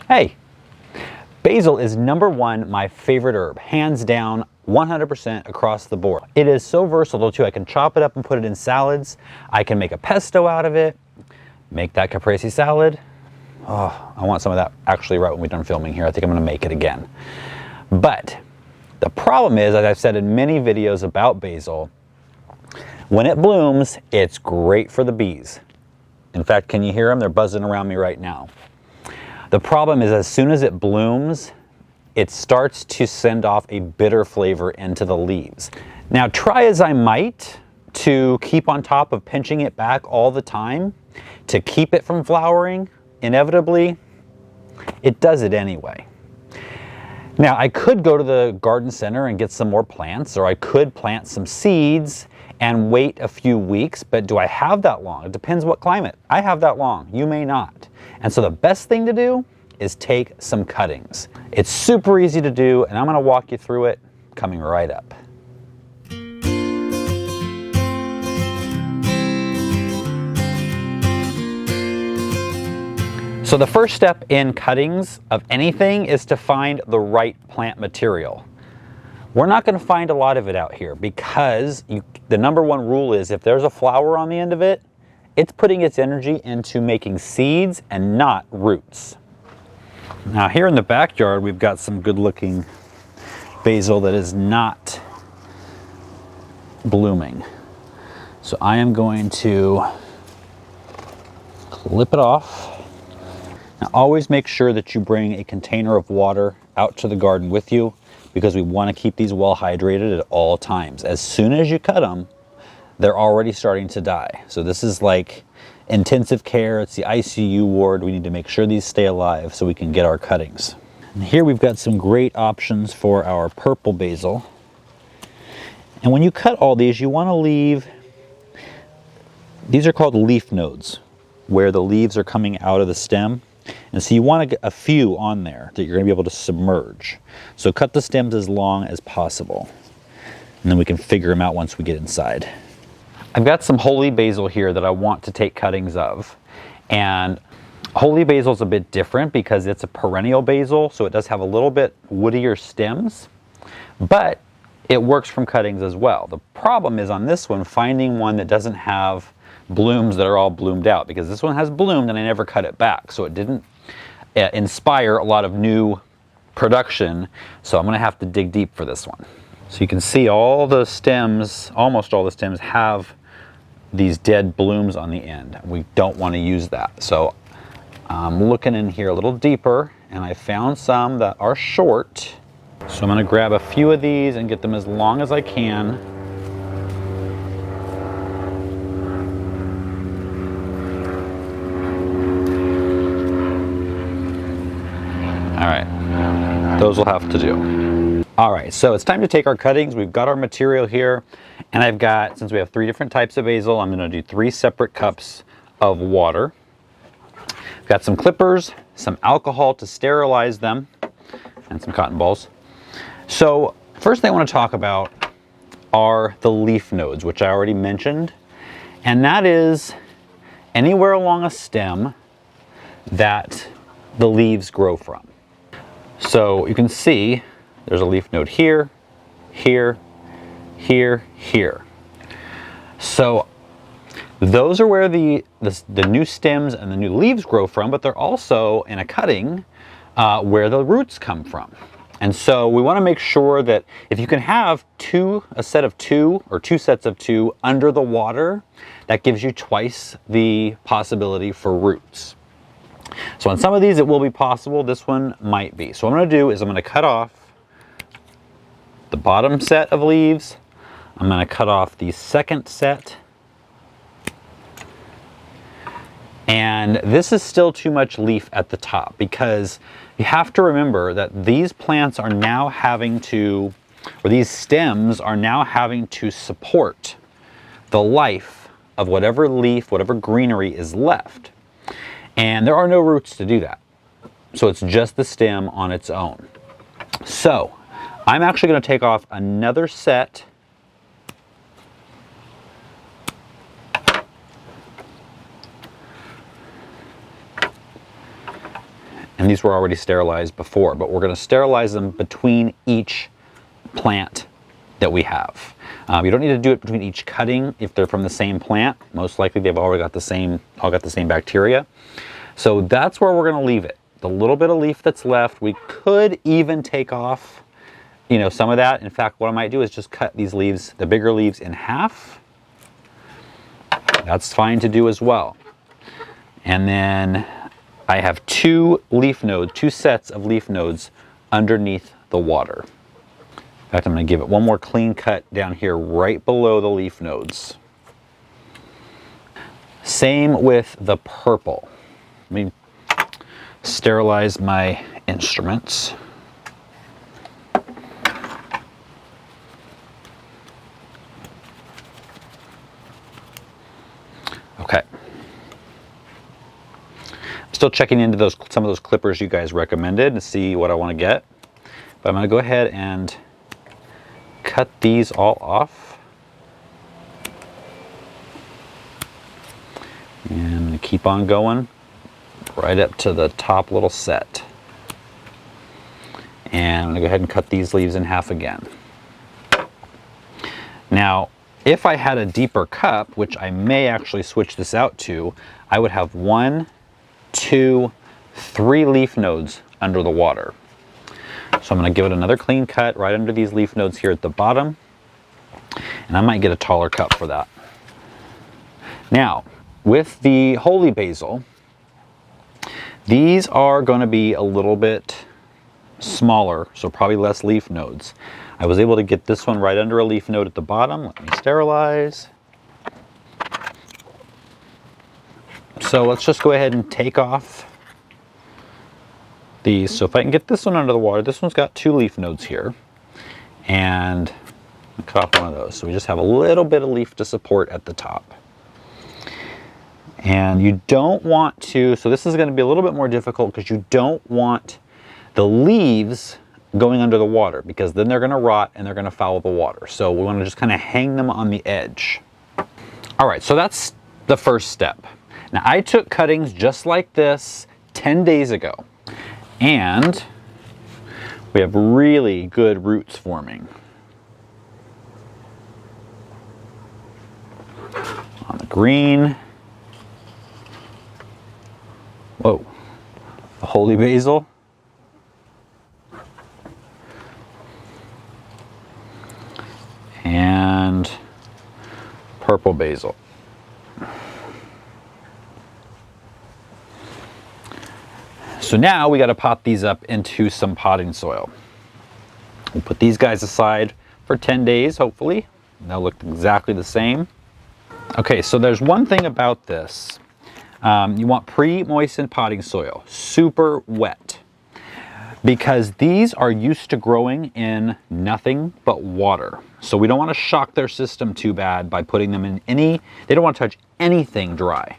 Hey, basil is #1 my favorite herb, hands down, 100% across the board. It is so versatile too. I can chop it up and put it in salads. I can make a pesto out of it, make that caprese salad. Oh, I want some of that actually right when we're done filming here. I think I'm gonna make it again. But the problem is, as I've said in many videos about basil, when it blooms, it's great for the bees. In fact, can you hear them? They're buzzing around me right now. The problem is, as soon as it blooms, it starts to send off a bitter flavor into the leaves. Now, try as I might to keep on top of pinching it back all the time to keep it from flowering, inevitably, it does it anyway. Now, I could go to the garden center and get some more plants, or I could plant some seeds and wait a few weeks, but do I have that long? It depends what climate. I have that long, you may not. And so the best thing to do is take some cuttings. It's super easy to do, and I'm gonna walk you through it coming right up. So the first step in cuttings of anything is to find the right plant material. We're not going to find a lot of it out here because the #1 rule is if there's a flower on the end of it, it's putting its energy into making seeds and not roots. Now here in the backyard, we've got some good looking basil that is not blooming. So I am going to clip it off. Now always make sure that you bring a container of water out to the garden with you, because we want to keep these well hydrated at all times. As soon as you cut them, they're already starting to die. So this is like intensive care. It's the ICU ward. We need to make sure these stay alive so we can get our cuttings. And here we've got some great options for our purple basil. And when you cut all these, you want to leave, these are called leaf nodes, where the leaves are coming out of the stem. And so you want to get a few on there that you're going to be able to submerge. So cut the stems as long as possible. And then we can figure them out once we get inside. I've got some holy basil here that I want to take cuttings of. And holy basil is a bit different because it's a perennial basil, so it does have a little bit woodier stems, but it works from cuttings as well. The problem is on this one, finding one that doesn't have blooms that are all bloomed out, because this one has bloomed and I never cut it back, so it didn't inspire a lot of new production. So I'm going to have to dig deep for this one. So you can see all the stems, almost all the stems, have these dead blooms on the end. We don't want to use that. So I'm looking in here a little deeper, and I found some that are short. So I'm going to grab a few of these and get them as long as I can. All right, those will have to do. All right, so it's time to take our cuttings. We've got our material here, and I've got, since we have 3 different types of basil, I'm gonna do 3 separate cups of water. I've got some clippers, some alcohol to sterilize them, and some cotton balls. So first thing I want to talk about are the leaf nodes, which I already mentioned, and that is anywhere along a stem that the leaves grow from. So you can see there's a leaf node here, here, here, here. So those are where the new stems and the new leaves grow from, but they're also in a cutting where the roots come from. And so we want to make sure that if you can have a set of 2 or 2 sets of 2 under the water, that gives you twice the possibility for roots. So on some of these it will be possible, this one might be. So what I'm going to do is I'm going to cut off the bottom set of leaves. I'm going to cut off the second set. And this is still too much leaf at the top, because you have to remember that these plants are now having to, or these stems are now having to support the life of whatever leaf, whatever greenery is left. And there are no roots to do that. So it's just the stem on its own. So I'm actually going to take off another set . And these were already sterilized before, but we're going to sterilize them between each plant that we have. You don't need to do it between each cutting if they're from the same plant. Most likely they've already got the same, all got the same bacteria. So that's where we're going to leave it. The little bit of leaf that's left, we could even take off, you know, some of that. In fact, what I might do is just cut these leaves, the bigger leaves, in half. That's fine to do as well. And then I have two sets of leaf nodes underneath the water. In fact, I'm going to give it one more clean cut down here right below the leaf nodes. Same with the purple. Let me sterilize my instruments. Okay. I'm still checking into some of those clippers you guys recommended to see what I want to get. But I'm going to go ahead and cut these all off. And I'm going to keep on going right up to the top little set. And I'm going to go ahead and cut these leaves in half again. Now, if I had a deeper cup, which I may actually switch this out to, I would have 1, 2, 3 leaf nodes under the water. So I'm going to give it another clean cut right under these leaf nodes here at the bottom. And I might get a taller cup for that. Now, with the holy basil, these are going to be a little bit smaller, so probably less leaf nodes. I was able to get this one right under a leaf node at the bottom. Let me sterilize. So let's just go ahead and take off these. So if I can get this one under the water, this one's got 2 leaf nodes here. And I'll cut off one of those. So we just have a little bit of leaf to support at the top. And you don't want to, so this is going to be a little bit more difficult because you don't want the leaves going under the water because then they're going to rot and they're going to foul the water. So we want to just kind of hang them on the edge. All right, so that's the first step. Now I took cuttings just like this 10 days ago and we have really good roots forming. On the green. Whoa, the holy basil. And purple basil. So now we got to pop these up into some potting soil. We'll put these guys aside for 10 days, hopefully. They'll look exactly the same. Okay, so there's one thing about this. You want pre-moistened potting soil, super wet, because these are used to growing in nothing but water. So we don't want to shock their system too bad by putting them in they don't want to touch anything dry.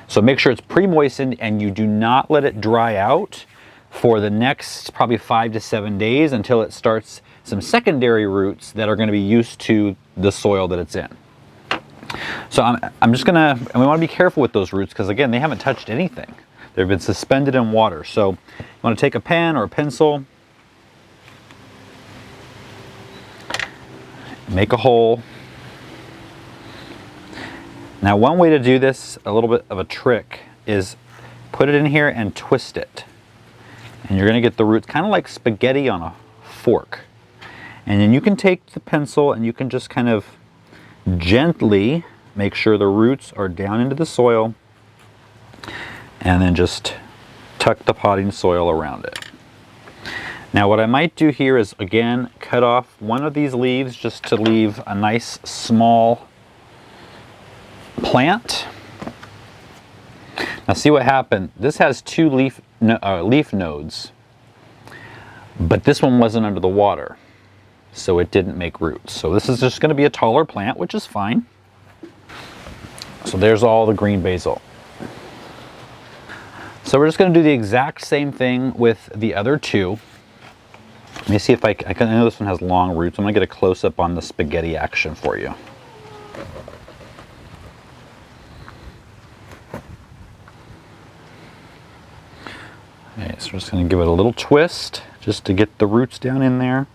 So make sure it's pre-moistened and you do not let it dry out for the next probably 5 to 7 days until it starts some secondary roots that are going to be used to the soil that it's in. So I'm just gonna, and we want to be careful with those roots because again, they haven't touched anything. They've been suspended in water. So you want to take a pen or a pencil, make a hole. Now one way to do this, a little bit of a trick, is put it in here and twist it. And you're gonna get the roots kind of like spaghetti on a fork. And then you can take the pencil and you can just kind of gently make sure the roots are down into the soil and then just tuck the potting soil around it. Now what I might do here is again cut off one of these leaves just to leave a nice small plant. Now see what happened. This has 2 leaf nodes, but this one wasn't under the water. So it didn't make roots. So this is just going to be a taller plant, which is fine. So there's all the green basil. So we're just going to do the exact same thing with the other 2. Let me see if I know this one has long roots. I'm going to get a close-up on the spaghetti action for you. Okay, so we're just going to give it a little twist just to get the roots down in there.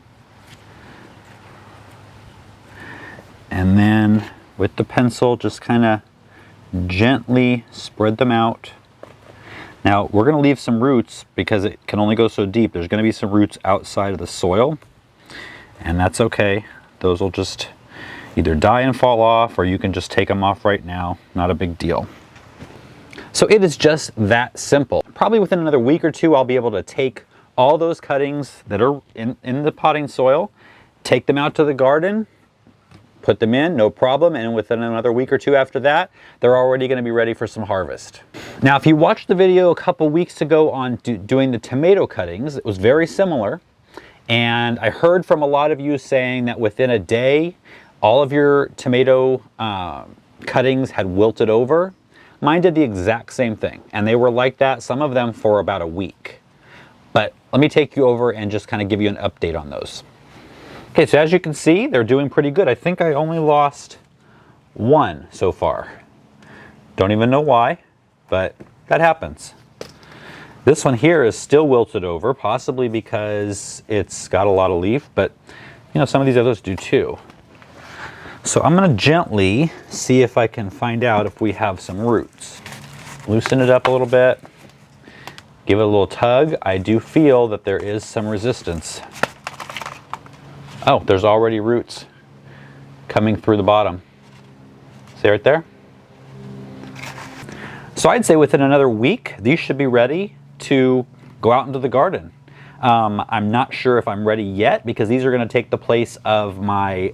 And then with the pencil, just kind of gently spread them out. Now we're going to leave some roots because it can only go so deep. There's going to be some roots outside of the soil, and that's okay. Those will just either die and fall off, or you can just take them off right now. Not a big deal. So it is just that simple. Probably within another week or two, I'll be able to take all those cuttings that are in the potting soil, take them out to the garden, put them in, no problem, and within another week or two after that, they're already going to be ready for some harvest. Now, if you watched the video a couple weeks ago on doing the tomato cuttings, it was very similar, and I heard from a lot of you saying that within a day, all of your tomato cuttings had wilted over. Mine did the exact same thing, and they were like that, some of them for about a week. But let me take you over and just kind of give you an update on those. Okay, so as you can see, they're doing pretty good. I think I only lost one so far. Don't even know why, but that happens. This one here is still wilted over, possibly because it's got a lot of leaf, but you know, some of these others do too. So I'm going to gently see if I can find out if we have some roots. Loosen it up a little bit, give it a little tug. I do feel that there is some resistance. Oh, there's already roots coming through the bottom. See right there? So I'd say within another week, these should be ready to go out into the garden. I'm not sure if I'm ready yet because these are going to take the place of my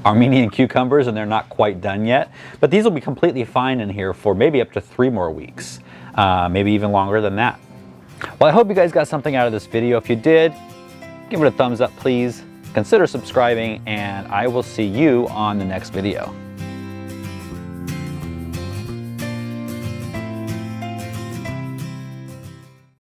Armenian cucumbers, and they're not quite done yet. But these will be completely fine in here for maybe up to 3 more weeks, maybe even longer than that. Well, I hope you guys got something out of this video. If you did, give it a thumbs up, please. Consider subscribing, and I will see you on the next video.